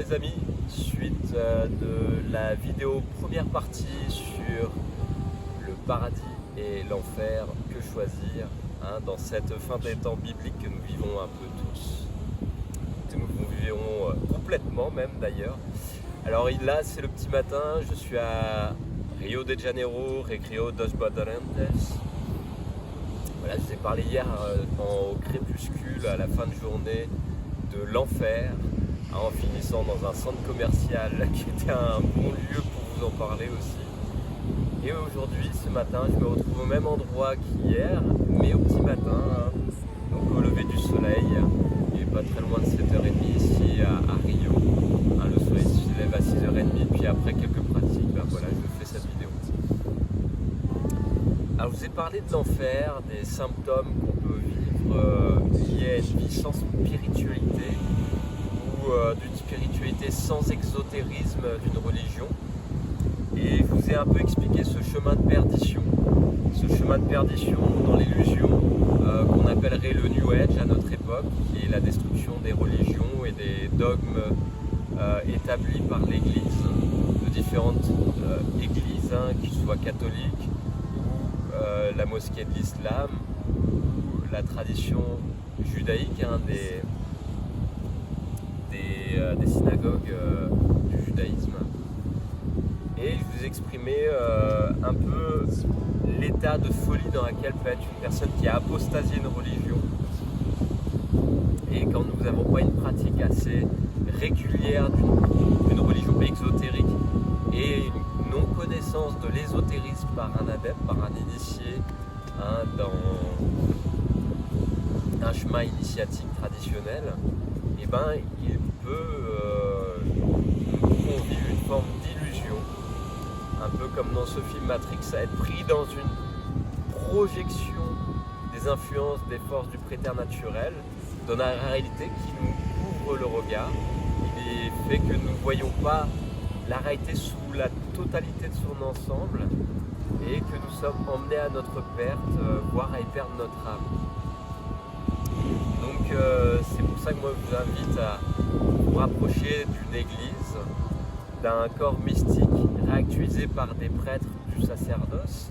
les amis, suite de la vidéo première partie sur le paradis et l'enfer, que choisir dans cette fin des temps biblique que nous vivons un peu tous, que nous vivrons complètement même d'ailleurs. Alors là c'est le petit matin, je suis à Rio de Janeiro, Recreio dos Bandeirantes. Voilà, je vous ai parlé hier au crépuscule, à la fin de journée, de l'enfer, en finissant dans un centre commercial qui était un bon lieu pour vous en parler aussi. Et aujourd'hui, ce matin, je me retrouve au même endroit qu'hier, mais au petit matin, donc au lever du soleil. Il n'est pas très loin de 7h30 ici à Rio. Le soleil se lève à 6h30, puis après quelques pratiques, voilà, je fais cette vidéo. Alors je vous ai parlé de l'enfer, des symptômes qu'on peut vivre liés à une vie sans spiritualité ou d'une spiritualité sans exotérisme d'une religion. Et je vous ai un peu expliqué ce chemin de perdition dans l'illusion qu'on appellerait le New Age à notre époque, qui est la destruction des religions et des dogmes établis par l'Église, de différentes églises, qu'ils soient catholiques, la mosquée de l'islam, ou la tradition judaïque, des synagogues du judaïsme. Et je vous ai exprimé un peu l'état de folie dans lequel peut être une personne qui a apostasié une religion. Et quand nous n'avons pas une pratique assez régulière d'une religion exotérique et une non-connaissance de l'ésotérisme par un adepte, par un initié, dans un chemin initiatique traditionnel, et il peut nous vivre une forme d'illusion, un peu comme dans ce film Matrix, à être pris dans une projection des influences des forces du préternaturel, dans la réalité qui nous ouvre le regard. Il est fait que nous ne voyons pas la réalité sous la totalité de son ensemble et que nous sommes emmenés à notre perte, voire à y perdre notre âme. Donc c'est pour ça que moi je vous invite à vous rapprocher d'une église, d'un corps mystique réactualisé par des prêtres du sacerdoce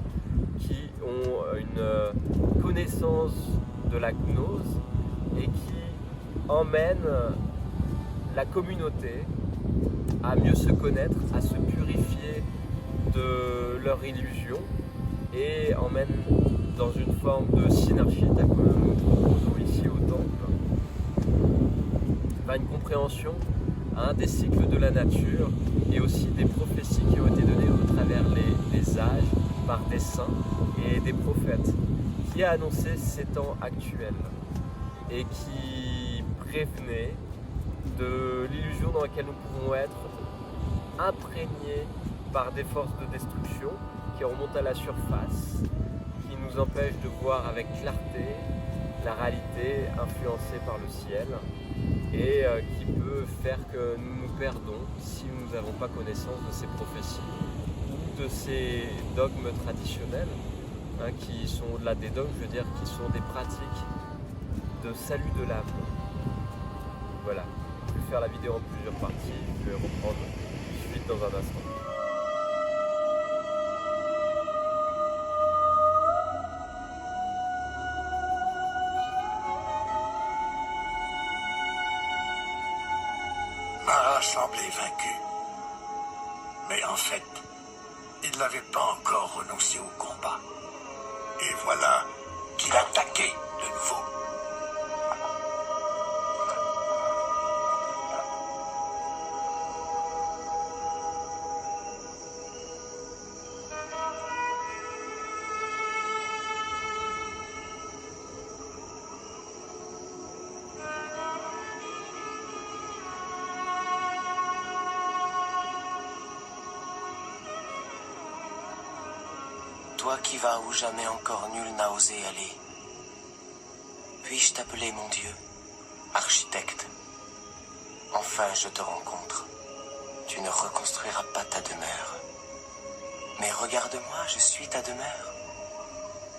qui ont une connaissance de la gnose et qui emmènent la communauté à mieux se connaître, à se purifier de leur illusion et emmènent dans une forme de synergie, tel que nous proposons ici au temple, une compréhension des cycles de la nature et aussi des prophéties qui ont été données au travers les âges par des saints et des prophètes, qui a annoncé ces temps actuels et qui prévenait de l'illusion dans laquelle nous pouvons être imprégnés par des forces de destruction qui remontent à la surface, qui nous empêchent de voir avec clarté la réalité influencée par le ciel et qui peut faire que nous nous perdons si nous n'avons pas connaissance de ces prophéties ou de ces dogmes traditionnels qui sont au-delà des dogmes, je veux dire, qui sont des pratiques de salut de l'âme. Voilà, je vais faire la vidéo en plusieurs parties, je vais reprendre suite dans un instant. Mara semblait vaincu. Mais en fait, il n'avait pas encore renoncé au combat. Et voilà qu'il attaquait de nouveau. Toi qui vas où jamais encore nul n'a osé aller, puis-je t'appeler mon Dieu, architecte? Enfin je te rencontre. Tu ne reconstruiras pas ta demeure. Mais regarde-moi, je suis ta demeure.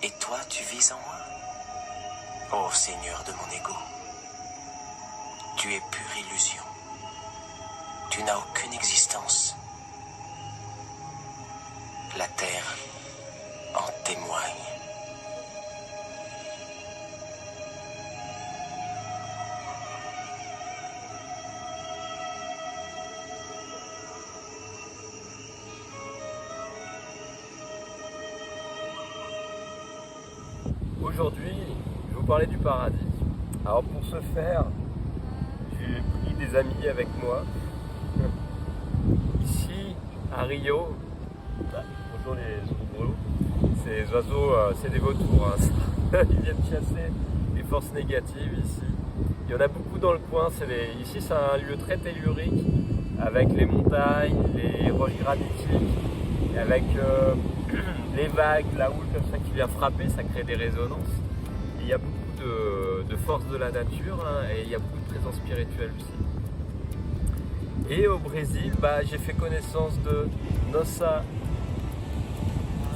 Et toi, tu vis en moi. Ô Seigneur de mon ego, tu es pure illusion. tu n'as aucune existence. La terre en témoigne. Aujourd'hui, je vais vous parler du paradis. Alors pour ce faire, j'ai pris des amis avec moi. Ici, à Rio, bonjour les oiseaux, ces oiseaux, c'est des vautours. Hein. Ils viennent chasser les forces négatives ici. Il y en a beaucoup dans le coin. Ici, c'est un lieu très tellurique, avec les montagnes, les roches granitiques, et avec les vagues, la houle comme ça qui vient frapper, ça crée des résonances. Et il y a beaucoup de force de la nature, hein, et il y a beaucoup de présence spirituelle aussi. Et au Brésil, j'ai fait connaissance de Nossa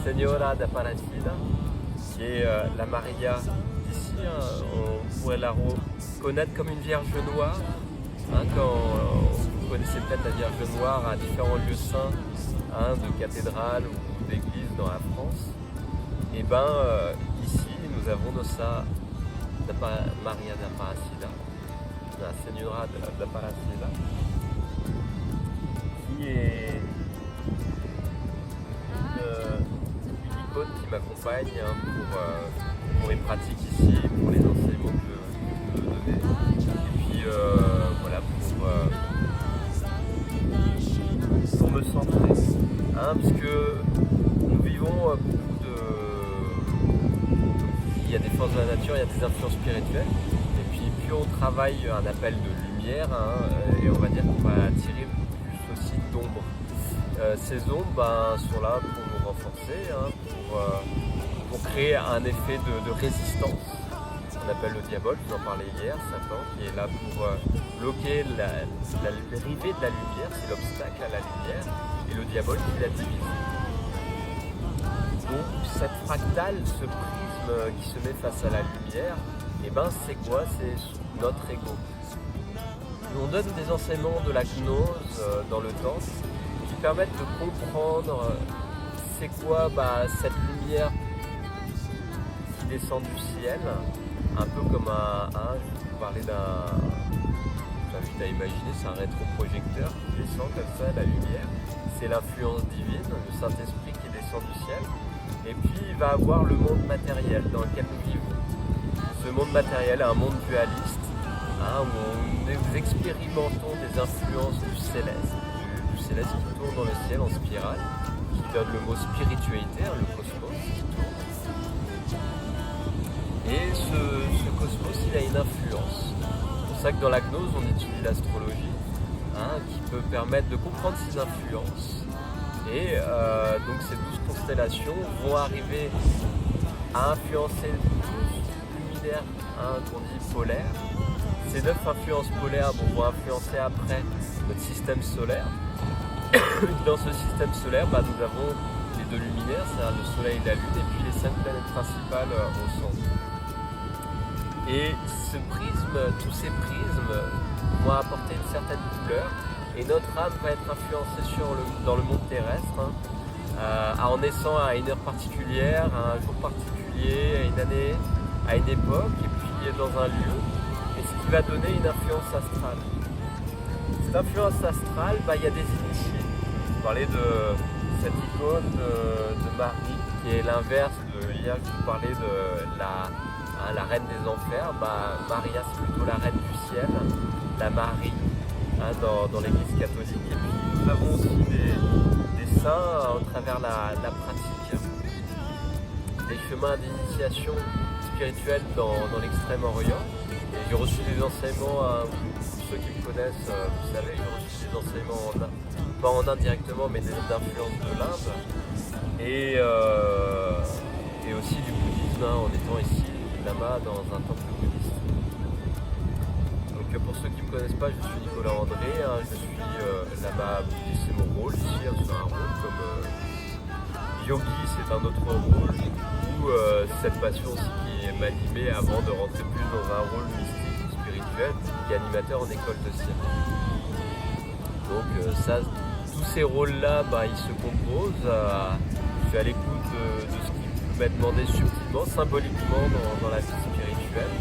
Senhora d'Aparacida, qui est la Maria d'ici. Hein. On pourrait la reconnaître comme une Vierge noire. Hein, quand vous connaissez peut-être la Vierge noire à différents lieux saints, hein, de cathédrales ou d'églises dans la France. Et ici nous avons Nossa Maria d'Aparacida, la Senhora d'Aparacida, qui est une icône qui m'accompagne, hein, pour mes pratiques ici, pour les enseignements que je veux donner. Et puis voilà, pour me centrer, hein, parce que nous vivons beaucoup de... Il y a des forces de la nature, il y a des influences spirituelles, et puis plus on travaille un appel de lumière, hein, et on va dire qu'on va attirer plus aussi d'ombre. Ces ombres sont là pour nous renforcer, hein, pour créer un effet de résistance. On appelle le diable, je vous en parlais hier, Satan, qui est là pour bloquer l'arrivée de la lumière, c'est l'obstacle à la lumière, et le diable qui la divise. Donc cette fractale, ce prisme qui se met face à la lumière, c'est quoi? C'est notre ego. On donne des enseignements de la gnose dans le temple qui permettent de comprendre c'est quoi cette lumière qui descend du ciel, un peu comme je vais vous parler j'invite à imaginer, c'est un rétroprojecteur qui descend comme ça, la lumière, c'est l'influence divine, le Saint-Esprit qui descend du ciel, et puis il va avoir le monde matériel dans lequel nous vivons. Ce monde matériel est un monde dualiste, hein, où nous expérimentons des influences du céleste qui tourne dans le ciel en spirale, qui donne le mot spiritualité, hein, le cosmos qui tourne. Et ce cosmos, il a une influence. C'est pour ça que dans la gnose, on étudie l'astrologie, hein, qui peut permettre de comprendre ces influences. Et donc ces 12 constellations vont arriver à influencer 12 luminaires, hein, qu'on dit polaires. Ces 9 influences polaires vont influencer après notre système solaire. Dans ce système solaire, nous avons les 2 luminaires, c'est-à-dire le soleil et la lune, et puis les 5 planètes principales au centre. Et tous ces prismes vont apporter une certaine couleur, et notre âme va être influencée dans le monde terrestre, hein, en naissant à une heure particulière, à un jour particulier, à une année, à une époque, et puis dans un lieu, et ce qui va donner une influence astrale. Cette influence astrale, il y a des initiés. Je parlais de cette icône de Marie, qui est l'inverse de hier, je vous parlais de la reine des enfers. Maria, c'est plutôt la reine du ciel, la Marie, hein, dans l'église catholique. Et puis nous avons aussi des saints à travers la pratique, des chemins d'initiation spirituelle dans l'Extrême-Orient. Et j'ai reçu des enseignements, pour ceux qui me connaissent, vous savez, j'ai reçu des enseignements pas en Inde directement, mais des influences de l'Inde. Et aussi du bouddhisme, hein, en étant ici lama dans un temple bouddhiste. Donc pour ceux qui ne me connaissent pas, je suis Nicolas André, hein, je suis lama bouddhiste, c'est mon rôle ici, hein, c'est un rôle comme yogi, c'est un autre rôle, ou cette passion aussi qui m'animait avant de rentrer plus dans un rôle mystique, spirituel, qui est animateur en école de cirque. Donc ça, tous ces rôles-là, ils se composent. Je suis à l'écoute de ce qui m'est demandé subtilement, symboliquement dans la vie spirituelle,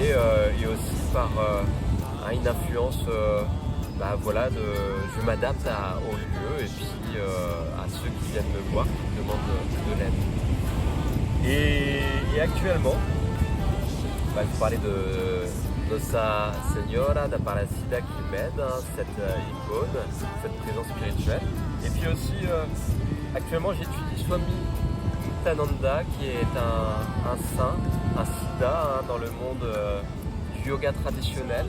et aussi par une influence. Je m'adapte au lieu et puis à ceux qui viennent me voir, qui me demandent de l'aide. Et actuellement, je vous parlais de Nossa Senhora d'Aparecida qui m'aide, cette icône, cette présence spirituelle. Et puis aussi, actuellement, j'étudie Swami Nityananda, qui est un saint, un siddha dans le monde du yoga traditionnel.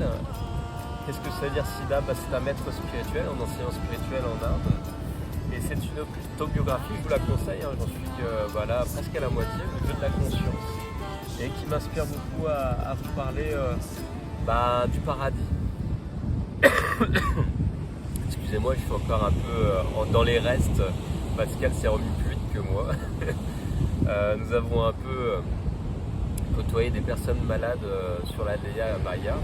Qu'est-ce que ça veut dire siddha? C'est un maître spirituel, un enseignant spirituel en Inde. Et c'est une autobiographie, je vous la conseille, j'en suis presque à la moitié, le jeu de la conscience. Et qui m'inspire beaucoup à vous parler du paradis. Excusez-moi, je suis encore un peu dans les restes. Pascal s'est remis plus vite que moi. Nous avons un peu côtoyé des personnes malades sur la Leia Bahia,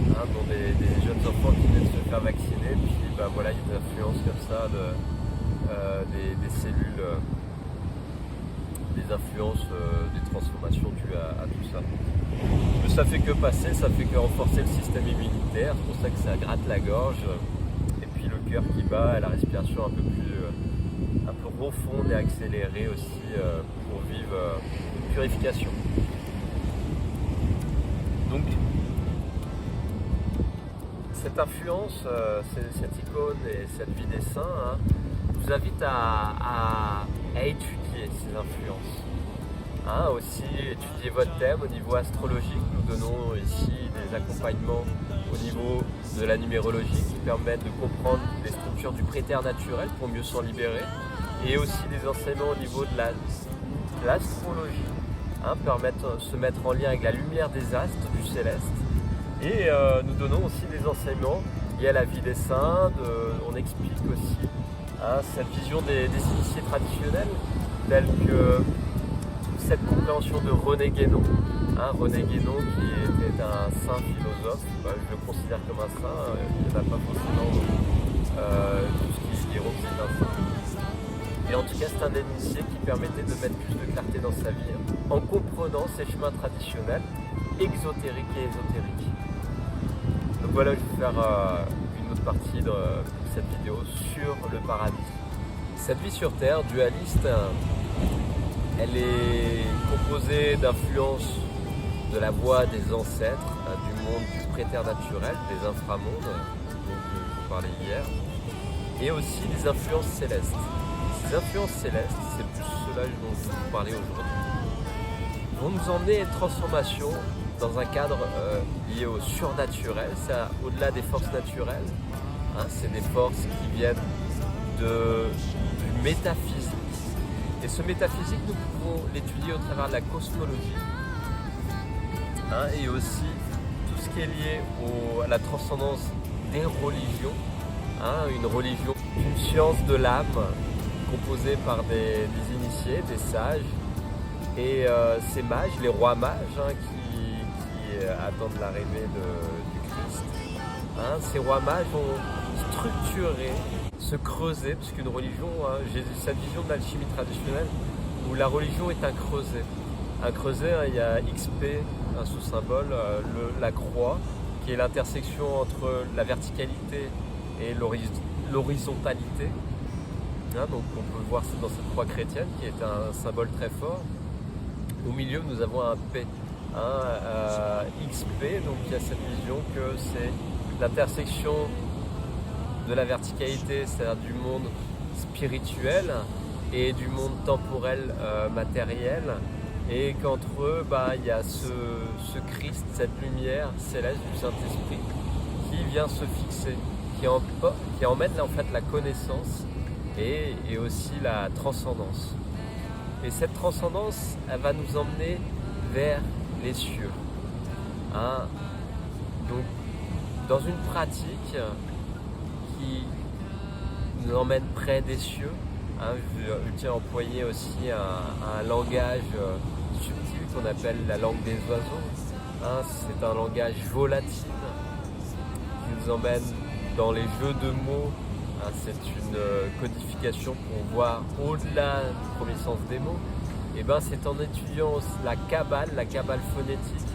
dont des jeunes enfants qui viennent se faire vacciner. Puis il y a des influences comme ça des cellules. Des influences, des transformations dues à tout ça. Mais ça fait que passer, ça fait que renforcer le système immunitaire, c'est pour ça que ça gratte la gorge, et puis le cœur qui bat, et la respiration un peu profonde et accélérée aussi pour vivre une purification. Donc, cette influence, cette icône et cette vie des saints, vous invite à étudier ces influences. Aussi étudier votre thème au niveau astrologique. Nous donnons ici des accompagnements au niveau de la numérologie qui permettent de comprendre les structures du préternaturel pour mieux s'en libérer, et aussi des enseignements au niveau de l'astrologie, permettent de se mettre en lien avec la lumière des astres du céleste. Et nous donnons aussi des enseignements liés à la vie des saints. On explique aussi cette vision des initiés traditionnels, telle que cette compréhension de René Guénon. René Guénon qui était un saint philosophe, je le considère comme un saint, il n'y en a pas forcément tout ce qui diront que c'est un saint. Et en tout cas, c'est un initié qui permettait de mettre plus de clarté dans sa vie, en comprenant ces chemins traditionnels, exotériques et ésotériques. Donc voilà, je vais faire une autre partie de cette vidéo sur le paradis. Cette vie sur Terre, dualiste, elle est composée d'influences de la voix des ancêtres, du monde du préternaturel, des inframondes, dont je vous parlais hier, et aussi des influences célestes. Ces influences célestes, c'est plus cela dont je vais vous parler aujourd'hui, vont nous emmener à une transformation dans un cadre lié au surnaturel, c'est au-delà des forces naturelles. C'est des forces qui viennent du métaphysique. Et ce métaphysique, nous pouvons l'étudier au travers de la cosmologie, et aussi tout ce qui est lié à la transcendance des religions. Une religion, une science de l'âme composée par des initiés, des sages, et ces mages, les rois mages, qui attendent l'arrivée du Christ. Ces rois mages vont structurer, se creuser, parce qu'une religion, j'ai cette vision de l'alchimie traditionnelle où la religion est un creuset. Un creuset, il y a XP, un sous-symbole, la croix, qui est l'intersection entre la verticalité et l'horizontalité. Donc on peut voir ça dans cette croix chrétienne qui est un symbole très fort. Au milieu, nous avons un P, XP, donc il y a cette vision que c'est l'intersection de la verticalité, c'est-à-dire du monde spirituel et du monde temporel matériel, et qu'entre eux, il y a ce Christ, cette lumière céleste du Saint-Esprit qui vient se fixer, qui emmène en fait la connaissance et aussi la transcendance. Et cette transcendance, elle va nous emmener vers les cieux. Donc, dans une pratique qui nous emmène près des cieux, je tiens à employer aussi un langage subtil qu'on appelle la langue des oiseaux. C'est un langage volatile qui nous emmène dans les jeux de mots, hein, c'est une codification pour voir au-delà du premier sens des mots. Et ben c'est en étudiant la kabbale phonétique,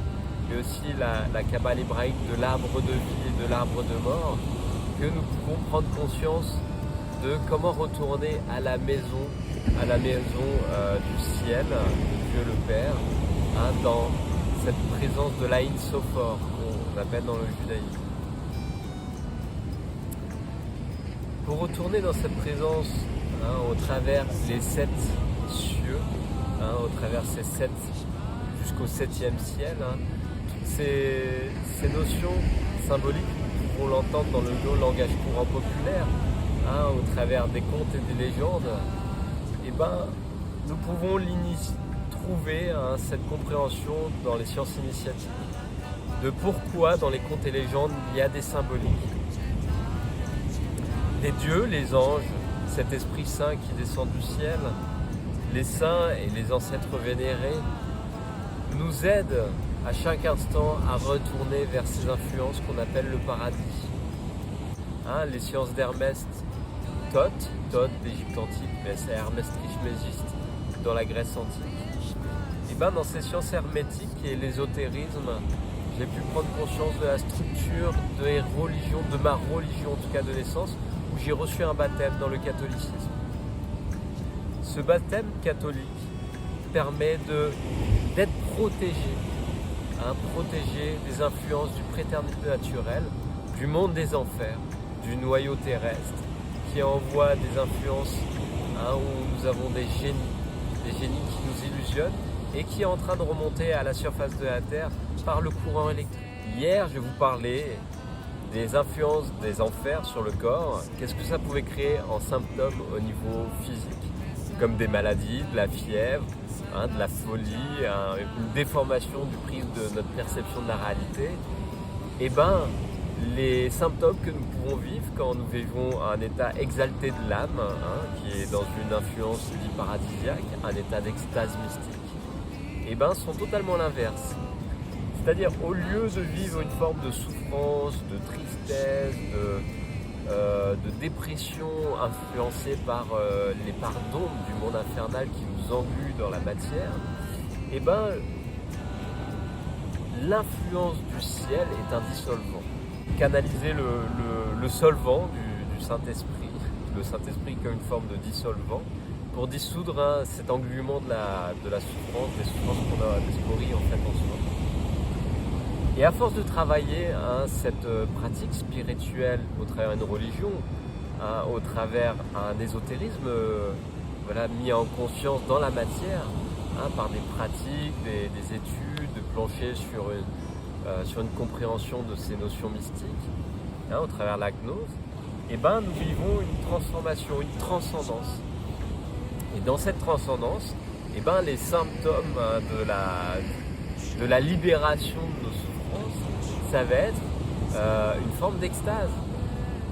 mais aussi la kabbale hébraïque de l'arbre de vie et de l'arbre de mort, que nous pouvons prendre conscience de comment retourner à la maison du ciel, de Dieu le Père, hein, dans cette présence de l'Aïn Sophor, qu'on appelle dans le judaïsme. Pour retourner dans cette présence, hein, au travers les 7 cieux, hein, au travers ces 7 jusqu'au 7e ciel, hein, toutes ces notions symboliques, nous pouvons l'entendre dans le langage courant populaire, hein, au travers des contes et des légendes. Et ben, nous pouvons trouver, hein, cette compréhension dans les sciences initiatiques de pourquoi dans les contes et légendes il y a des symboliques. Les dieux, les anges, cet Esprit Saint qui descend du ciel, les saints et les ancêtres vénérés nous aident à chaque instant à retourner vers ces influences qu'on appelle le paradis. Hein, les sciences d'Hermès, Thoth d'Égypte antique, mais c'est Hermès Trismégiste dans la Grèce antique. Et ben dans ces sciences hermétiques et l'ésotérisme, j'ai pu prendre conscience de la structure de ma religion, en tout cas de naissance, où j'ai reçu un baptême dans le catholicisme. Ce baptême catholique permet d'être protégé, hein, protégé des influences du préternaturel, du monde des enfers, du noyau terrestre, qui envoie des influences, hein, où nous avons des génies qui nous illusionnent et qui est en train de remonter à la surface de la Terre par le courant électrique. Hier, je vous parlais des influences des enfers sur le corps. Qu'est-ce que ça pouvait créer en symptômes au niveau physique, comme des maladies, de la fièvre, hein, de la folie, une déformation du prisme de notre perception de la réalité. Et ben, les symptômes que nous pouvons vivre quand nous vivons un état exalté de l'âme, hein, qui est dans une influence dite paradisiaque, un état d'extase mystique, et ben, sont totalement l'inverse. C'est-à-dire, au lieu de vivre une forme de souffrance, de tristesse, de dépression influencée par les parts d'ombre du monde infernal qui nous engluent dans la matière, et ben, l'influence du ciel est un dissolvant. Canaliser le solvant du Saint-Esprit, le Saint-Esprit comme une forme de dissolvant, pour dissoudre, hein, cet engluement de la souffrance, des souffrances qu'on a, des scories en fait en soi. Et à force de travailler, hein, cette pratique spirituelle au travers d'une religion, hein, au travers un ésotérisme voilà, mis en conscience dans la matière, hein, par des pratiques, des études, de plancher sur une compréhension de ces notions mystiques, hein, au travers la gnose, et ben, nous vivons une transformation, une transcendance. Et dans cette transcendance, et ben, les symptômes, hein, de la libération de nos souffrances, ça va être une forme d'extase.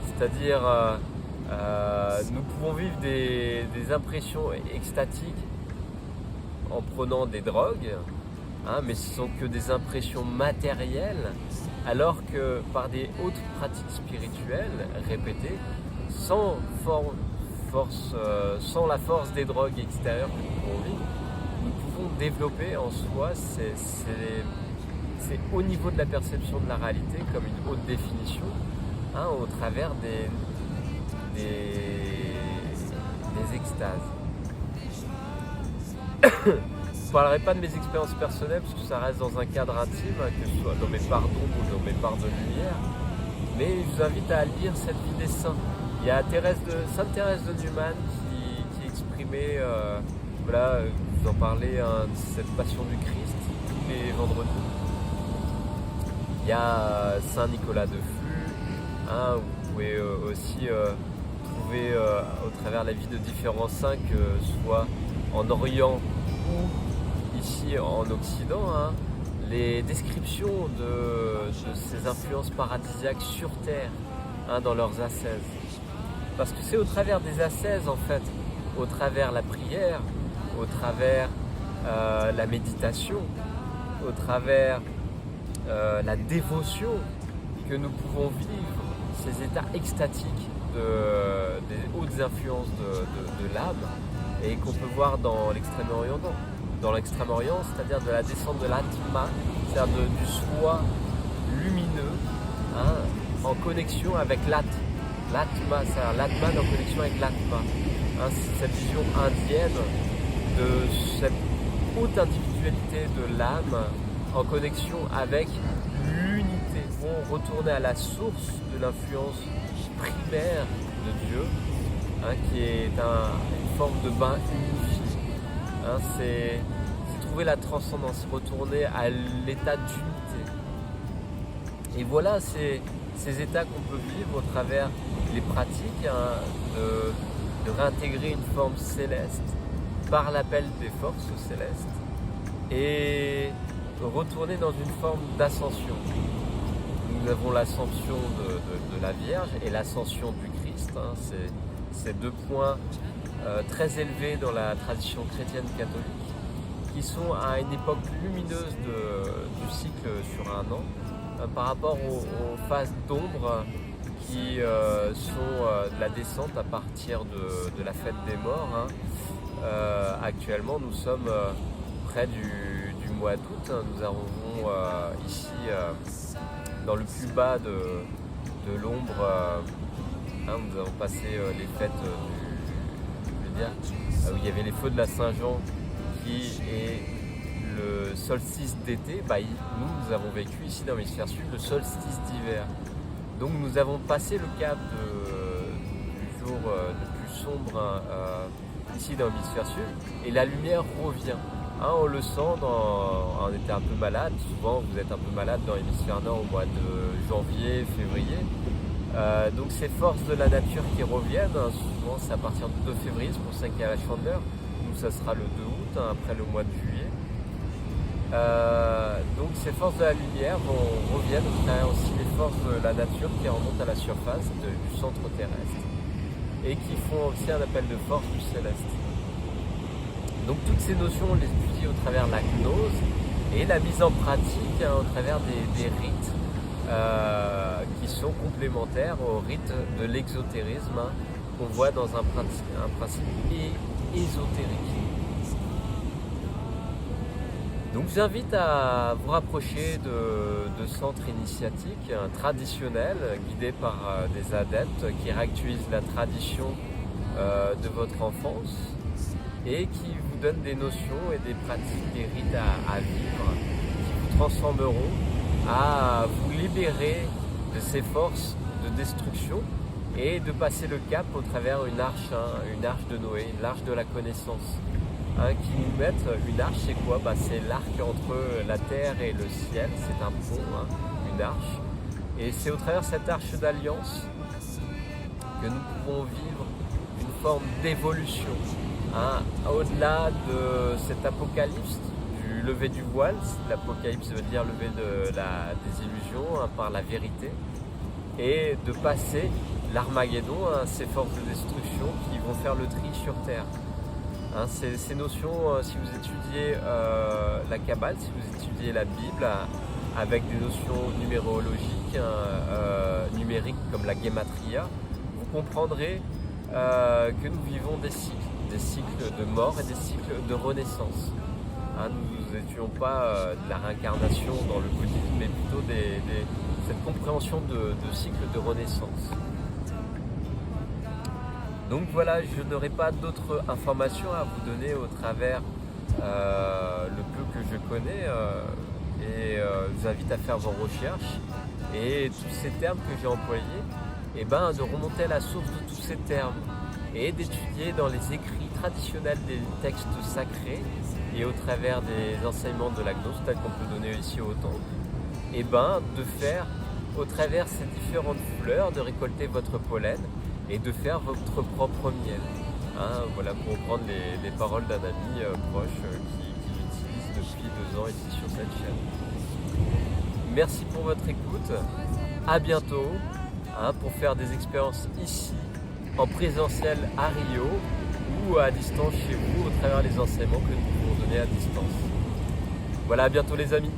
C'est-à-dire, nous pouvons vivre des impressions extatiques en prenant des drogues, hein, mais ce ne sont que des impressions matérielles, alors que par des hautes pratiques spirituelles répétées, sans la force des drogues extérieures que nous pouvons vivre, nous pouvons développer en soi c'est au niveau de la perception de la réalité comme une haute définition, hein, au travers des extases. Je ne parlerai pas de mes expériences personnelles parce que ça reste dans un cadre intime, hein, que ce soit dans mes parts d'ombre ou dans mes parts de lumière, mais je vous invite à lire cette vie des saints. Il y a Sainte Thérèse de Newman qui exprimait, voilà, vous en parlez, hein, cette passion du Christ tous les vendredis. Il y a Saint Nicolas de Flux, hein, vous pouvez aussi trouver au travers la vie de différents saints, que ce soit en Orient ou ici en Occident, hein, les descriptions de ces influences paradisiaques sur Terre, hein, dans leurs ascèses. Parce que c'est au travers des ascèses, en fait, au travers la prière, au travers la méditation, au travers la dévotion, que nous pouvons vivre ces états extatiques des hautes influences de l'âme et qu'on peut voir dans l'Extrême-Orient. Dans l'Extrême-Orient, c'est-à-dire de la descente de l'Atma, c'est-à-dire du soi lumineux, hein, en connexion avec l'Atma, c'est-à-dire l'Atman en connexion avec l'Atma. Hein, cette vision indienne de cette haute individualité de l'âme en connexion avec l'unité. Vont retourner à la source de l'influence primaire de Dieu, hein, qui est une forme de bain unifié. Hein, c'est trouver la transcendance, retourner à l'état d'unité. Et voilà ces états qu'on peut vivre au travers les pratiques, hein, de réintégrer une forme céleste par l'appel des forces célestes et retourner dans une forme d'ascension. Nous avons l'ascension de la Vierge et l'ascension du Christ. Hein, c'est deux points très élevés dans la tradition chrétienne catholique qui sont à une époque lumineuse du cycle sur un an par rapport aux phases d'ombre qui sont de la descente à partir de la fête des morts. Hein. Actuellement, nous sommes près du mois d'août. Nous arrivons ici dans le plus bas de l'ombre. Hein, nous avons passé les fêtes où il y avait les feux de la Saint-Jean qui est le solstice d'été. Nous avons vécu ici dans l'hémisphère sud le solstice d'hiver. Donc nous avons passé le cap du jour le plus sombre ici dans l'hémisphère sud et la lumière revient. Hein, on le sent, on était un peu malade, souvent vous êtes un peu malade dans l'hémisphère nord au mois de janvier, février. Donc ces forces de la nature qui reviennent, hein, souvent c'est à partir du 2 février, c'est pour ça qu'il y a la Chandeleur. Nous ça sera le 2 août, hein, après le mois de juillet. Donc ces forces de la lumière reviennent, il y a aussi les forces de la nature qui remontent à la surface du centre terrestre et qui font aussi un appel de force du céleste. Donc toutes ces notions, on les étudie au travers de la gnose et la mise en pratique, hein, au travers des rites qui sont complémentaires au rite de l'exotérisme, hein, qu'on voit dans un principe ésotérique. Donc j'invite à vous rapprocher de centres initiatiques traditionnels guidés par des adeptes qui réactualisent la tradition de votre enfance et qui vous donnent des notions et des pratiques, des rites à vivre qui vous transformeront à vous libérer de ces forces de destruction et de passer le cap au travers une arche de Noé, l'arche de la connaissance. Qui nous mettent une arche, c'est quoi? C'est l'arc entre la terre et le ciel, c'est un pont, hein, une arche. Et c'est au travers de cette arche d'alliance que nous pouvons vivre une forme d'évolution. Hein, au-delà de cet apocalypse, du lever du voile, l'apocalypse veut dire lever des illusions, hein, par la vérité, et de passer l'Armageddon, hein, ces forces de destruction qui vont faire le tri sur terre. Hein, ces notions, si vous étudiez la Kabbale, si vous étudiez la Bible, avec des notions numérologiques, numériques comme la Gematria, vous comprendrez que nous vivons des cycles de mort et des cycles de renaissance. Hein, nous n'étudions pas de la réincarnation dans le bouddhisme, mais plutôt cette compréhension de cycle de renaissance. Donc voilà, je n'aurai pas d'autres informations à vous donner au travers le peu que je connais et je vous invite à faire vos recherches et tous ces termes que j'ai employés, de remonter à la source de tous ces termes et d'étudier dans les écrits traditionnels des textes sacrés et au travers des enseignements de la gnose tels qu'on peut donner ici au temple, de faire au travers ces différentes fleurs, de récolter votre pollen et de faire votre propre miel. Hein, voilà, pour reprendre les paroles d'un ami proche qui l'utilise depuis 2 ans ici sur cette chaîne. Merci pour votre écoute. À bientôt, hein, pour faire des expériences ici, en présentiel à Rio ou à distance chez vous au travers des enseignements que nous pouvons donner à distance. Voilà, à bientôt les amis.